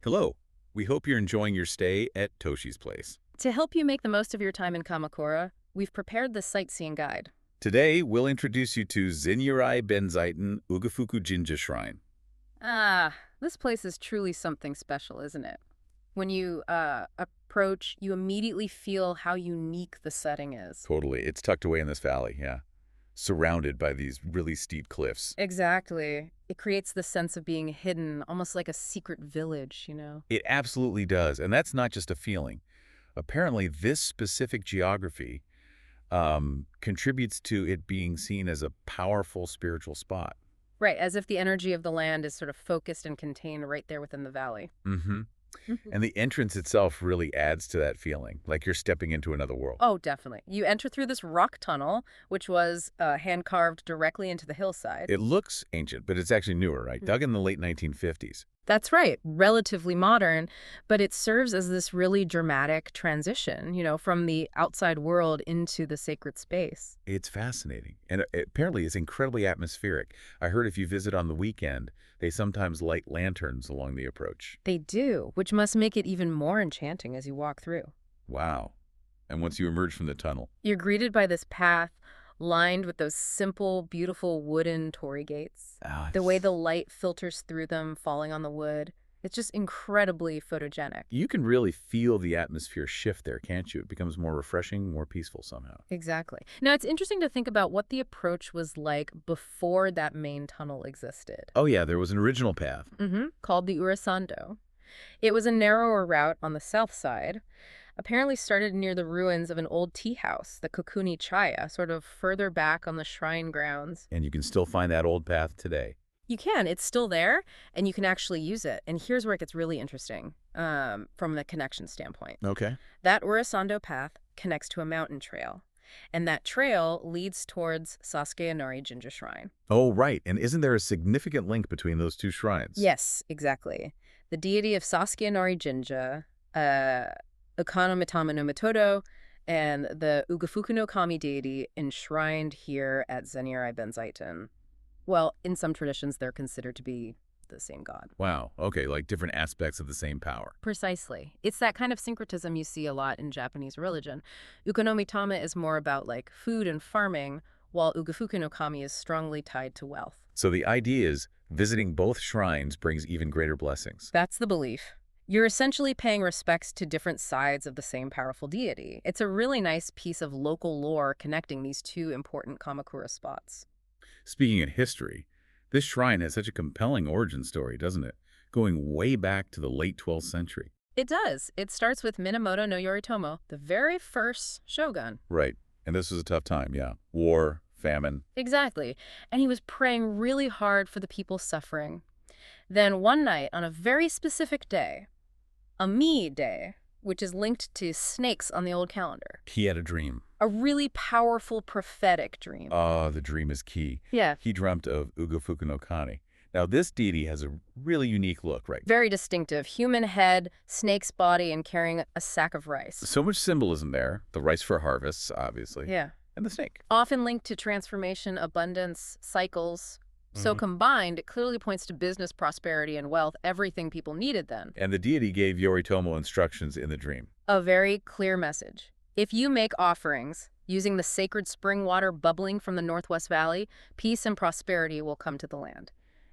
Hello. We hope you're enjoying your stay at Toshi's place. To help you make the most of your time in Kamakura, we've prepared this sightseeing guide. Today, we'll introduce you to Zeniarai Benzaiten Ugafuku Shrine. This place is truly something special, isn't it? When you approach, you immediately feel how unique the setting is. Totally. It's tucked away in this valley, yeah. Surrounded by these really steep cliffs. Exactly. It creates the sense of being hidden, almost like a secret village. It absolutely does, and that's not just a feeling. Apparently, this specific geography contributes to it being seen as a powerful spiritual spot. Right, as if the energy of the land is sort of focused and contained right there within the valley. Mm-hmm. And the entrance itself really adds to that feeling, like you're stepping into another world. Oh, definitely. You enter through this rock tunnel, which was hand-carved directly into the hillside. It looks ancient, but it's actually newer, right? Dug in the late 1950s. That's right, relatively modern, but it serves as this really dramatic transition, from the outside world into the sacred space. It's fascinating. And apparently it's incredibly atmospheric. I heard if you visit on the weekend, they sometimes light lanterns along the approach. They do, which must make it even more enchanting as you walk through. Wow. And once you emerge from the tunnel, You're greeted by this path lined with those simple, beautiful wooden torii gates. The way the light filters through them, falling on the wood, it's just incredibly photogenic. you can really feel the atmosphere shift there, can't you? It becomes more refreshing, more peaceful somehow. Exactly. Now, it's interesting to think about what the approach was like before that main tunnel existed. Oh yeah, there was an original path. Called the Urasando. It was a narrower route on the south side, apparently started near the ruins of an old tea house, the Kokuni Chaya, sort of further back on the shrine grounds. And you can still find that old path today. You can. It's still there, and you can actually use it. And here's where it gets really interesting from the connection standpoint. Okay. That Urasando path connects to a mountain trail, and that trail leads towards Zeniarai Jinja Shrine. Oh, right. And isn't there a significant link between those two shrines? Yes, exactly. The deity of Zeniarai Jinja, Ukano Mitama no Mitodo, and the Ugafuku no Kami deity enshrined here at Zeniarai Benzaiten. Well, in some traditions, they're considered to be the same god. Wow. Okay, like different aspects of the same power. Precisely. It's that kind of syncretism you see a lot in Japanese religion. Ukano Mitama is more about like food and farming, while Ugafuku no Kami is strongly tied to wealth. So the idea is visiting both shrines brings even greater blessings. That's the belief. You're essentially paying respects to different sides of the same powerful deity. It's a really nice piece of local lore connecting these two important Kamakura spots. Speaking of history, this shrine has such a compelling origin story, doesn't it? Going way back to the late 12th century. It does. It starts with Minamoto no Yoritomo, the very first shogun. Right. And this was a tough time, yeah. War, famine. Exactly. And he was praying really hard for the people suffering. Then one night, on a very specific day, a Mi day, which is linked to snakes on the old calendar. He had a dream. A really powerful prophetic dream. The dream is key. Yeah. He dreamt of Ugafuku no Kami. Now, this deity has a really unique look, right? Very distinctive. Human head, snake's body, and carrying a sack of rice. So much symbolism there. The rice for harvests, obviously. Yeah. And the snake. Often linked to transformation, abundance, cycles. So combined, it clearly points to business prosperity and wealth, everything people needed then. And the deity gave Yoritomo instructions in the dream. A very clear message. If you make offerings using the sacred spring water bubbling from the Northwest Valley, peace and prosperity will come to the land.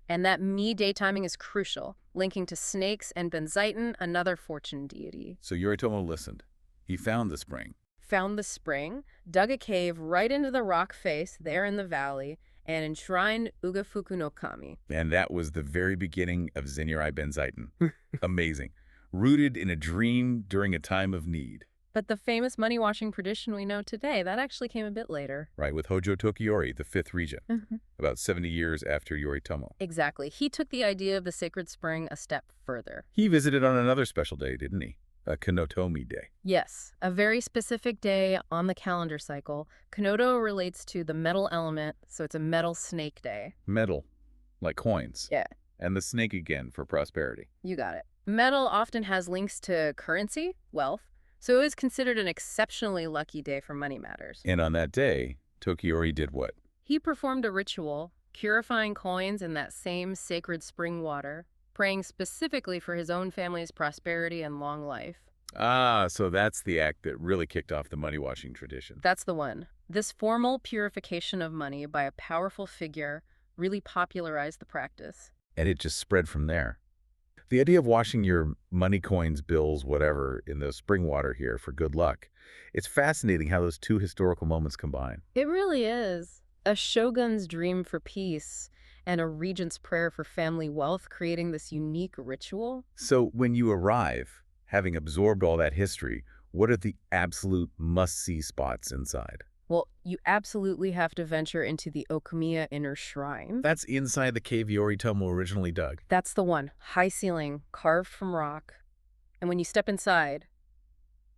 And that Mi day timing is crucial, linking to snakes and Benzaiten, another fortune deity. So Yoritomo listened. He found the spring. Found the spring, dug a cave right into the rock face there in the valley, and enshrined Ugafuku no Kami. And that was the very beginning of Zeniarai Benzaiten. Amazing. Rooted in a dream during a time of need. But the famous money-washing tradition we know today, that actually came a bit later. Right, with Hojo Tokiyori, the 5th regent, about 70 years after Yoritomo. Exactly. He took the idea of the sacred spring a step further. He visited on another special day, didn't he? A Kanotomi day. Yes, a very specific day on the calendar cycle. Kanoto relates to the metal element, so it's a metal snake day. Metal, like coins. Yeah. And the snake again for prosperity. You got it. Metal often has links to currency, wealth, so it was considered an exceptionally lucky day for money matters. And on that day, Tokiyori did what? He performed a ritual, purifying coins in that same sacred spring water, praying specifically for his own family's prosperity and long life. Ah, so that's the act that really kicked off the money-washing tradition. That's the one. This formal purification of money by a powerful figure really popularized the practice. And it just spread from there. The idea of washing your money, coins, bills, whatever, in the spring water here for good luck, it's fascinating how those two historical moments combine. It really is. A shogun's dream for peace and a regent's prayer for family wealth, creating this unique ritual. So when you arrive, having absorbed all that history, what are the absolute must-see spots inside? Well, you absolutely have to venture into the Okumiya Inner Shrine. That's inside the cave Yoritomo originally dug. That's the one. High ceiling, carved from rock. And when you step inside,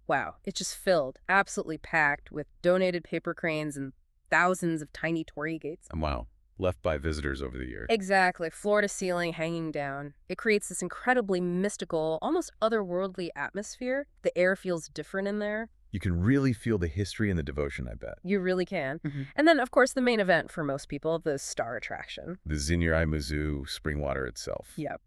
wow, it's just filled, absolutely packed with donated paper cranes and thousands of tiny torii gates. And wow, left by visitors over the years. Exactly, floor to ceiling, hanging down. It creates this incredibly mystical, almost otherworldly atmosphere. The air feels different in there. You can really feel the history and the devotion, I bet. You really can. And then, of course, the main event for most people, the star attraction. The Zeniarai Mizu spring water itself. Yep.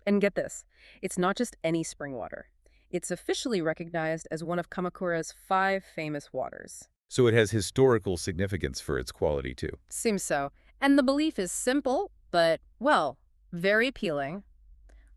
And get this, it's not just any spring water. It's officially recognized as one of Kamakura's 5 famous waters. So it has historical significance for its quality, too. Seems so. And the belief is simple, but, well, very appealing.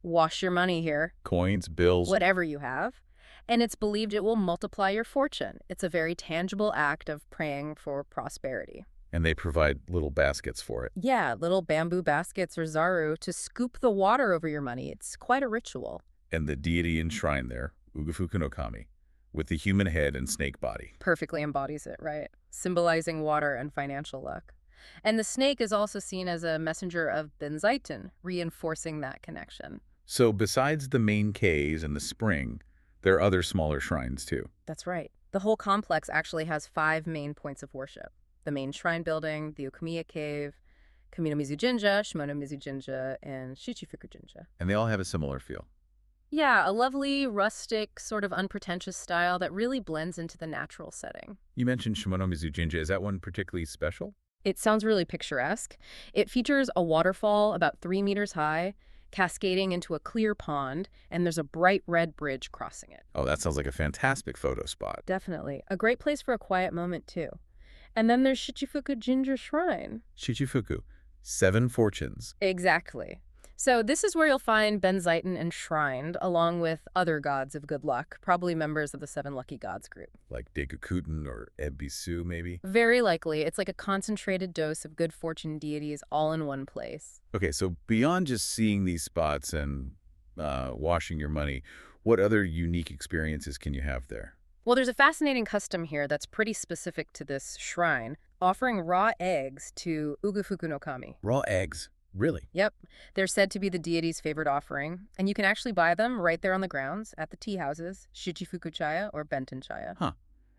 Wash your money here, Coins, bills. whatever you have. And it's believed it will multiply your fortune. It's a very tangible act of praying for prosperity. And they provide little baskets for it. Yeah, little bamboo baskets or zaru to scoop the water over your money. It's quite a ritual. And the deity enshrined there, Ugafuku no Kami, with the human head and snake body. Perfectly embodies it, right? Symbolizing water and financial luck. And the snake is also seen as a messenger of Benzaiten, reinforcing that connection. So besides the main caves and the spring, there are other smaller shrines, too. That's right. The whole complex actually has 5 main points of worship. The main shrine building, the Okumiya Cave, Kamino-mizu Jinja, Shimono-mizu Jinja, and Shichifuku Jinja. And they all have a similar feel. Yeah, a lovely, rustic, sort of unpretentious style that really blends into the natural setting. You mentioned Shimono-mizu Jinja. Is that one particularly special? It sounds really picturesque. It features a waterfall about 3 meters high, cascading into a clear pond, and there's a bright red bridge crossing it. Oh, that sounds like a fantastic photo spot. Definitely. A great place for a quiet moment, too. And then there's Shichifuku Jinja Shrine. Shichifuku, 7 fortunes. Exactly. So this is where you'll find Benzaiten enshrined, along with other gods of good luck, probably members of the 7 Lucky Gods group. Like Degukuten or Ebisu, maybe? Very likely. It's like a concentrated dose of good fortune deities all in one place. Okay, so beyond just seeing these spots and washing your money, what other unique experiences can you have there? Well, there's a fascinating custom here that's pretty specific to this shrine, offering raw eggs to Ugafuku no Kami. Raw eggs. Really? Yep. They're said to be the deity's favorite offering, and you can actually buy them right there on the grounds at the tea houses, Shichifuku Chaya or Benten Chaya. Huh.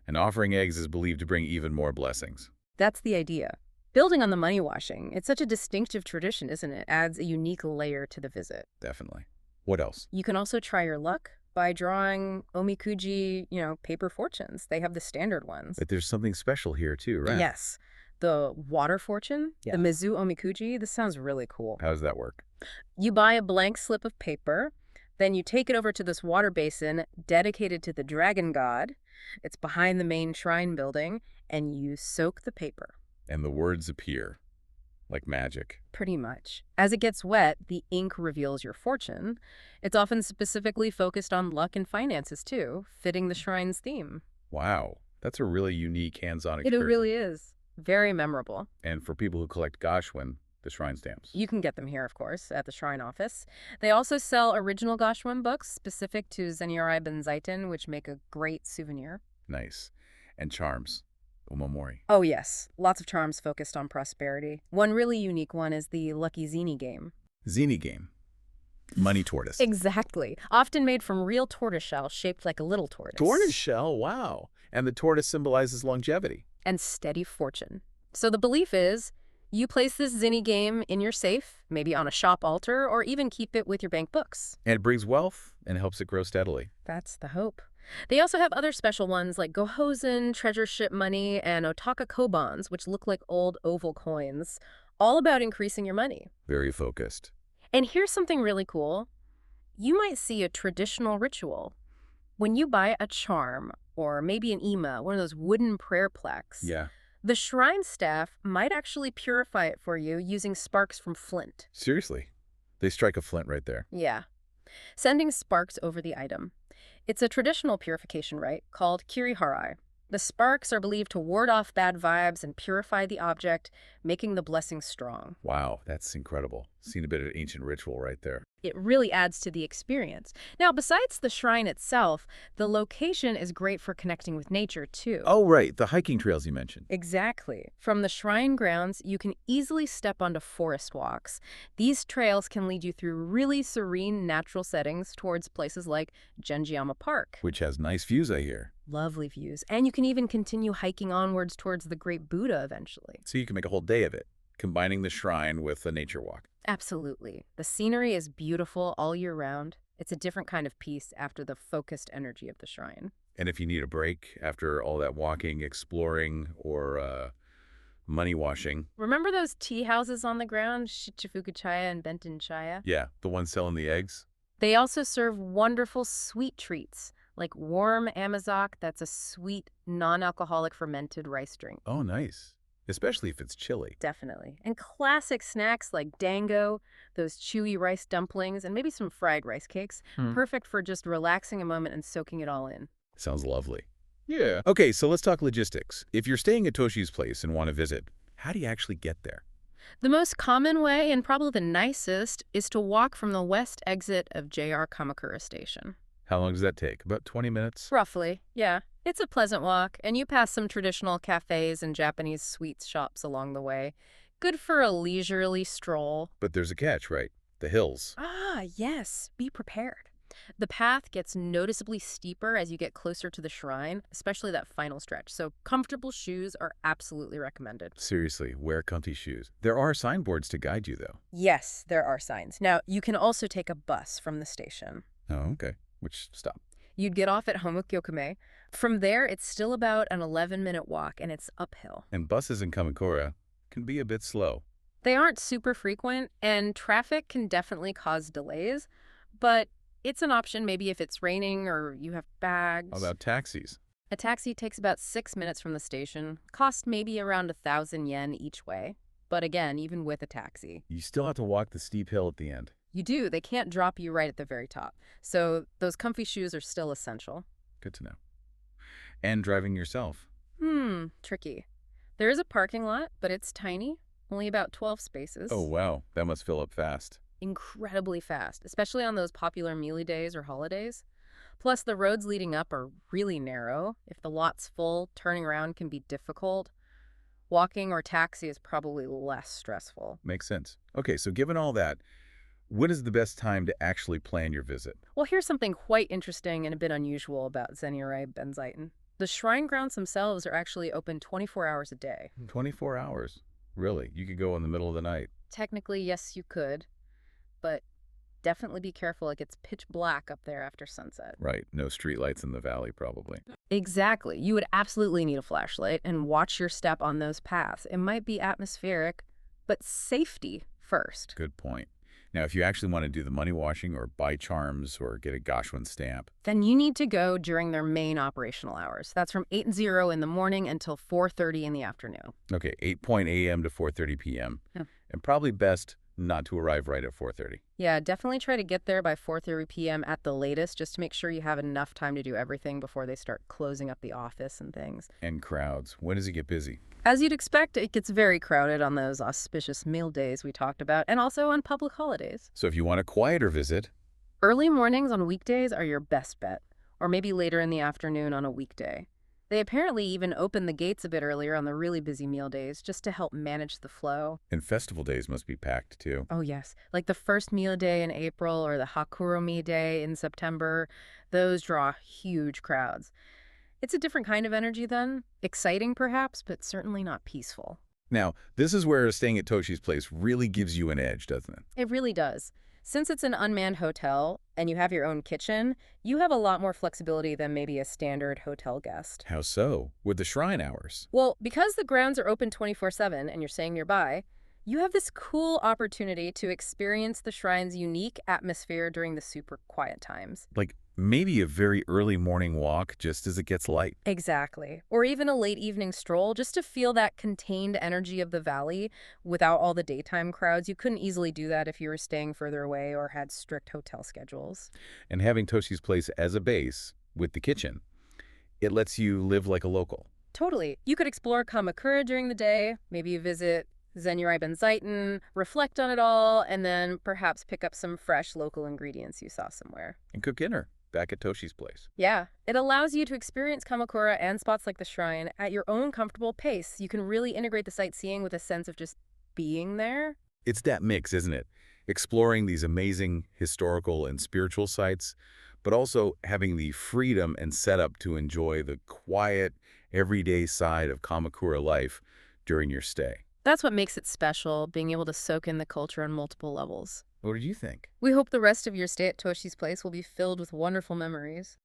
And offering eggs is believed to bring even more blessings. That's the idea. Building on the money washing, it's such a distinctive tradition, isn't it? Adds a unique layer to the visit. Definitely. What else? You can also try your luck by drawing omikuji, paper fortunes. They have the standard ones. But there's something special here too, right? Yes. The water fortune, Yeah. the Mizu omikuji, this sounds really cool. How does that work? You buy a blank slip of paper, then you take it over to this water basin dedicated to the dragon god. It's behind the main shrine building, and you soak the paper. And the words appear like magic. Pretty much. As it gets wet, the ink reveals your fortune. It's often specifically focused on luck and finances, too, fitting the shrine's theme. Wow. That's a really unique hands-on It experience. really is. Very memorable. And for people who collect gashwin, the shrine stamps. You can get them here, of course, at the shrine office. They also sell original gashwon books specific to Zeniarai Benzaiten, which make a great souvenir. Nice. And charms. Omamori. Oh, yes. Lots of charms focused on prosperity. One really unique one is the Lucky Zeni game. Zeni game. Money tortoise. Exactly. Often made from real tortoiseshell shaped like a little tortoise. Tortoise shell? Wow. And the tortoise symbolizes longevity. And steady fortune. So the belief is you place this Zeni game in your safe, maybe on a shop altar, or even keep it with your bank books. And it brings wealth and helps it grow steadily. That's the hope. They also have other special ones like Gohozen, treasure ship money, and Otaka kobans, which look like old oval coins, all about increasing your money. Very focused. And here's something really cool. You might see a traditional ritual. When you buy a charm or maybe an ima, one of those wooden prayer plaques, Yeah. the shrine staff might actually purify it for you using sparks from flint. Seriously. They strike a flint right there. Yeah, sending sparks over the item. It's a traditional purification rite called kiriharai. The sparks are believed to ward off bad vibes and purify the object, making the blessing strong. Wow, that's incredible. Seen a bit of ancient ritual right there. It really adds to the experience. Now, besides the shrine itself, the location is great for connecting with nature, too. Oh, right, the hiking trails you mentioned. Exactly. From the shrine grounds, you can easily step onto forest walks. These trails can lead you through really serene natural settings towards places like Genjiyama Park. Which has nice views, I hear. Lovely views. And you can even continue hiking onwards towards the Great Buddha eventually. So you can make a whole day of it, combining the shrine with a nature walk. Absolutely. The scenery is beautiful all year round. It's a different kind of peace after the focused energy of the shrine. And if you need a break after all that walking, exploring, or money washing. Remember those tea houses on the ground, Shichifuku Chaya and Benten Chaya? Yeah, the ones selling the eggs. They also serve wonderful sweet treats, like warm amazak that's a sweet, non-alcoholic fermented rice drink. Oh, nice. Especially if it's chilly. Definitely. And classic snacks like dango, those chewy rice dumplings, and maybe some fried rice cakes. Perfect for just relaxing a moment and soaking it all in. Sounds lovely. Yeah. Okay, so let's talk logistics. If you're staying at Toshi's place and want to visit, how do you actually get there? The most common way, and probably the nicest, is to walk from the west exit of JR Kamakura Station. How long does that take? About 20 minutes? Roughly, yeah. It's a pleasant walk, and you pass some traditional cafes and Japanese sweets shops along the way. Good for a leisurely stroll. But there's a catch, right? The hills. Ah, yes. Be prepared. The path gets noticeably steeper as you get closer to the shrine, especially that final stretch, so comfortable shoes are absolutely recommended. Seriously, wear comfy shoes. There are signboards to guide you, though. Yes, there are signs. Now, you can also take a bus from the station. Oh, okay. Which stop? You'd get off at Homukyokume. From there, it's still about an 11-minute walk, and it's uphill. And buses in Kamakura can be a bit slow. They aren't super frequent, and traffic can definitely cause delays, but it's an option maybe if it's raining or you have bags. How about taxis? A taxi takes about 6 minutes from the station, cost maybe around 1,000 yen each way. But again, even with a taxi, You still have to walk the steep hill at the end. you do. They can't drop you right at the very top. So those comfy shoes are still essential. Good to know. And driving yourself. Tricky. There is a parking lot, but it's tiny, only about 12 spaces. Oh, wow. That must fill up fast. Incredibly fast, especially on those popular mealy days or holidays. Plus, the roads leading up are really narrow. If the lot's full, turning around can be difficult. Walking or taxi is probably less stressful. Makes sense. Okay, so given all that, when is the best time to actually plan your visit? Well, here's something quite interesting and a bit unusual about Zeniarai Benzaiten. The shrine grounds themselves are actually open 24 hours a day. 24 hours. Really? You could go in the middle of the night. Technically, yes, you could, but definitely be careful. It gets pitch black up there after sunset. Right. No streetlights in the valley, probably. Exactly. You would absolutely need a flashlight and watch your step on those paths. It might be atmospheric, but safety first. Good point. Now, if you actually want to do the money washing or buy charms or get a Gashwan stamp, Then you need to go during their main operational hours. That's from 8 in the morning until 4:30 in the afternoon. okay, 8 a.m. to 4:30 p.m. Yeah. And probably best not to arrive right at 4:30. Yeah, definitely try to get there by 4:30 p.m. at the latest, just to make sure you have enough time to do everything before they start closing up the office and things. And crowds. When does it get busy? As you'd expect, it gets very crowded on those auspicious meal days we talked about, and also on public holidays. So if you want a quieter visit, Early mornings on weekdays are your best bet, or maybe later in the afternoon on a weekday. They apparently even open the gates a bit earlier on the really busy meal days just to help manage the flow. and festival days must be packed too. Oh, yes. Like the first meal day in April or the Hakuromi Day in September, those draw huge crowds. It's a different kind of energy then. Exciting, perhaps, but certainly not peaceful. Now, this is where staying at Toshi's place really gives you an edge, doesn't it? It really does. Since it's an unmanned hotel and you have your own kitchen, you have a lot more flexibility than maybe a standard hotel guest. How so? With the shrine hours. Well, because the grounds are open 24/7 and you're staying nearby, You have this cool opportunity to experience the shrine's unique atmosphere during the super quiet times. Like maybe a very early morning walk just as it gets light. Exactly. Or even a late evening stroll just to feel that contained energy of the valley without all the daytime crowds. You couldn't easily do that if you were staying further away or had strict hotel schedules. And having Toshi's place as a base with the kitchen, it lets you live like a local. Totally. You could explore Kamakura during the day, maybe visit Zeniarai Benzaiten, reflect on it all, and then perhaps pick up some fresh local ingredients you saw somewhere. And cook dinner back at Toshi's place. Yeah, it allows you to experience Kamakura and spots like the shrine at your own comfortable pace. You can really integrate the sightseeing with a sense of just being there. It's that mix, isn't it? Exploring these amazing historical and spiritual sites, but also having the freedom and setup to enjoy the quiet, everyday side of Kamakura life during your stay. That's what makes it special, being able to soak in the culture on multiple levels. What did you think? We hope the rest of your stay at Toshi's place will be filled with wonderful memories.